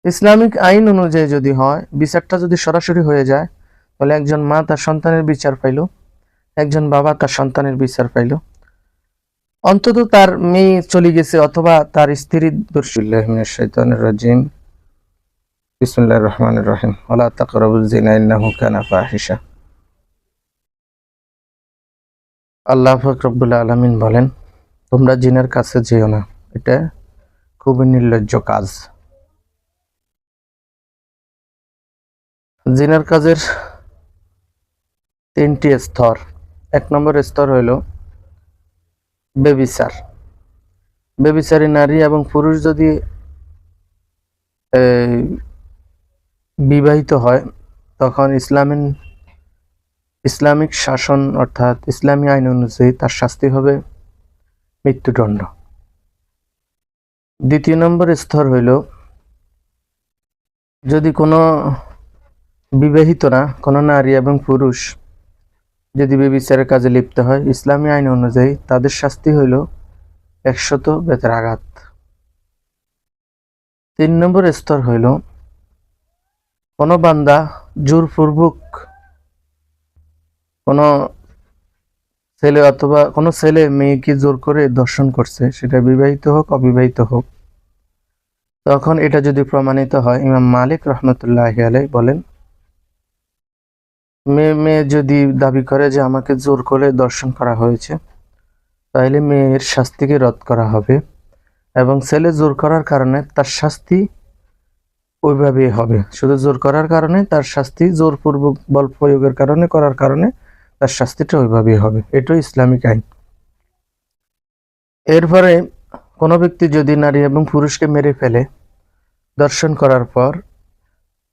Islamic আইন অনুযায়ী যদি হয়, বিচারটা যদি সরাসরি হয়ে যায়, তাহলে একজন মা তার সন্তানের বিচার পাইল, একজন বাবা তার সন্তানের বিচার পাইল। অন্তত তার মেয়ে চলে গেছে অথবা তার স্ত্রী বিসমিল্লাহির মিনাশ শাইতানির রাজিম। বিসমিল্লাহির রহমানির রহিম। ওয়ালা তাকরাবুজ জিনা ইন্নাহু কানা ফাহিশা। আল্লাহ পাক রব্বুল আলামিন বলেন, তোমরা জিনের কাছে যেও না, এটা খুবই নির্লজ্জ কাজ। জিনার কাজের তিনটি স্তর। এক নম্বর স্তর হইল বেবিচার। বেবিচারী নারী এবং পুরুষ যদি বিবাহিত হয়, তখন ইসলামিক শাসন অর্থাৎ ইসলামী আইন অনুযায়ী তার শাস্তি হবে মৃত্যুদণ্ড। দ্বিতীয় নম্বর স্তর হইল, যদি কোনো বিবাহিত না, কোনো নারী এবং পুরুষ যদি বেবিচারের কাজে লিপ্ত হয়, ইসলামী আইন অনুযায়ী তাদের শাস্তি হইল 100 বেতের আঘাত। 3 নম্বর স্তর হইল, কোনো বান্দা জোরপূর্বক কোনো ছেলে অথবা কোনো ছেলে মেয়েকে জোর করে ধর্ষণ করছে, সেটা বিবাহিত হোক অবিবাহিত হোক, তখন এটা যদি প্রমাণিত হয়, ইমাম মালিক রহমতুল্লাহি আলাইহি বলেন, মেয়ে যদি দাবি করে যে আমাকে জোর করে ধর্ষণ করা হয়েছে, তাহলে মেয়ের শাস্তিকে রদ করা হবে এবং ছেলে জোর করার কারণে তার শাস্তি ওইভাবেই হবে। শুধু জোর করার কারণে তার শাস্তি, জোরপূর্বক বল প্রয়োগের কারণে করার কারণে তার শাস্তিটা ওইভাবেই হবে। এটাই ইসলামিক আইন। এরপরে কোনো ব্যক্তি যদি নারী এবং পুরুষকে মেরে ফেলে, ধর্ষণ করার পর,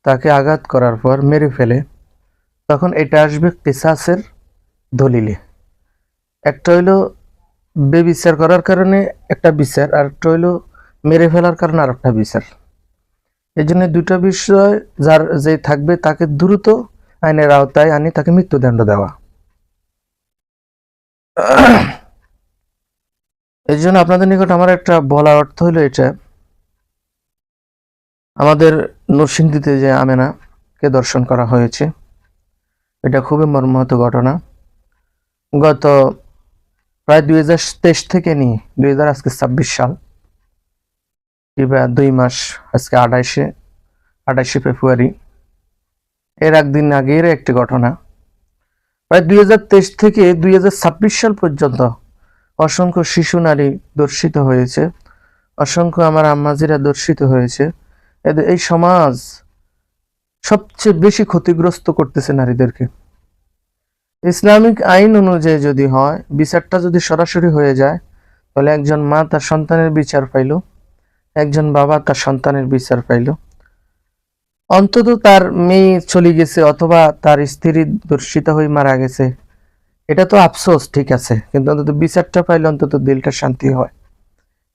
তাকে আঘাত করার পর মেরে ফেলে, তখন এটা আসবে কিসাসের দলিলে। একটা হইল বেবিচার করার কারণে একটা বিচার, আর একটা হইল মেরে ফেলার কারণে আর একটা বিচার। এই জন্য দুটো বিষয় যার যে থাকবে তাকে দ্রুত আইনের আওতায় আনি তাকে মৃত্যুদণ্ড দেওয়া। এই জন্য আপনাদের নিকট আমার একটা বলার অর্থ হইল এটা, আমাদের নরসিংদীতে যে আমেনাকে ধর্ষণ করা হয়েছে, এটা খুবই মর্মাহত ঘটনা। গত প্রায় 2023 থেকে নিয়ে 2026 সাল, কিংবা 2 মাস, আজকে 28শে ফেব্রুয়ারি, এর একদিন আগের একটি ঘটনা। প্রায় 2023 থেকে 2026 সাল পর্যন্ত অসংখ্য শিশু নারী ধর্ষিত হয়েছে, অসংখ্য আমার আম্মাজিরা ধর্ষিত হয়েছে। এই সমাজ সবচেয়ে বেশি ক্ষতিগ্রস্ত করতেছে নারীদেরকে। ইসলামিক আইন অনুযায়ী যদি হয়, বিচারটা যদি সরাসরি হয়ে যায়, তাহলে একজন মা তার সন্তানের বিচার পাইল, একজন বাবা তার সন্তানের বিচার পাইল। অন্তত তার মেয়ে চলে গেছে অথবা তার স্ত্রী ধর্ষিত হয়ে মারা গেছে, এটা তো আফসোস, ঠিক আছে, কিন্তু অন্তত বিচারটা পাইলে অন্তত দিলটা শান্তি হয়।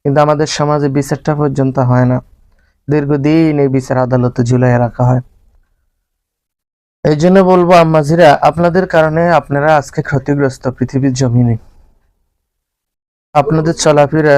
কিন্তু আমাদের সমাজে বিচারটা পর্যন্ত হয় না, দীর্ঘদিন এই বিচার আদালতে ঝুলাইয়া রাখা হয়। এই জন্য বলবো আম্মাজিরা, আপনাদের কারণে আপনারা আজকে ক্ষতিগ্রস্ত পৃথিবীর জমিনে। আপনাদের চলাফেরা